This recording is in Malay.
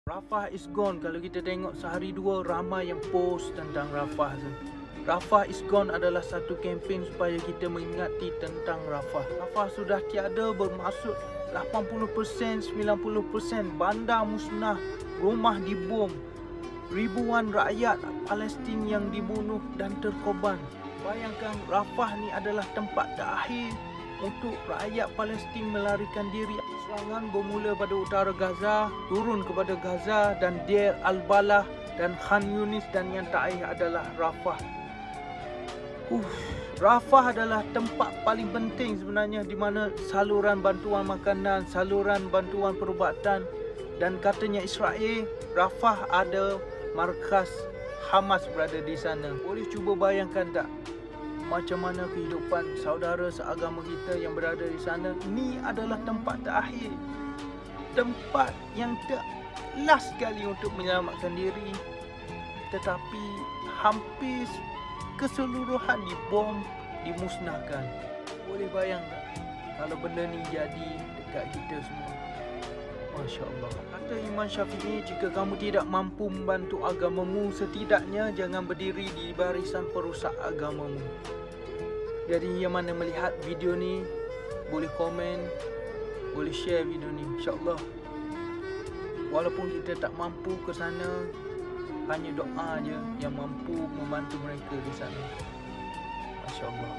Rafah is gone. Kalau kita tengok sehari dua ramai yang post tentang Rafah tu. Rafah is gone adalah satu kempen supaya kita mengingati tentang Rafah. Rafah sudah tiada, bermaksud 80%, 90% bandar musnah, rumah dibom, ribuan rakyat Palestin yang dibunuh dan terkorban. Bayangkan Rafah ni adalah tempat terakhir untuk rakyat Palestin melarikan diri. Serangan bermula pada utara Gaza, turun kepada Gaza dan Deir al-Balah dan Khan Yunis, dan yang terakhir adalah Rafah. Rafah adalah tempat paling penting sebenarnya, di mana saluran bantuan makanan, saluran bantuan perubatan, dan katanya Israel, Rafah ada markas Hamas berada di sana. Boleh cuba bayangkan tak macam mana kehidupan saudara seagama kita yang berada di sana? Ni adalah tempat terakhir, tempat yang last sekali untuk menyelamatkan diri, tetapi hampir keseluruhan dibom, dimusnahkan. Boleh bayang tak kalau benda ni jadi dekat kita semua? Masya Allah. Kata Imam Syafi'i, jika kamu tidak mampu membantu agamamu, setidaknya jangan berdiri di barisan perusak agamamu. Jadi yang mana melihat video ni, boleh komen, boleh share video ni. InsyaAllah, walaupun kita tak mampu ke sana, hanya doa je yang mampu membantu mereka di sana. Masya Allah.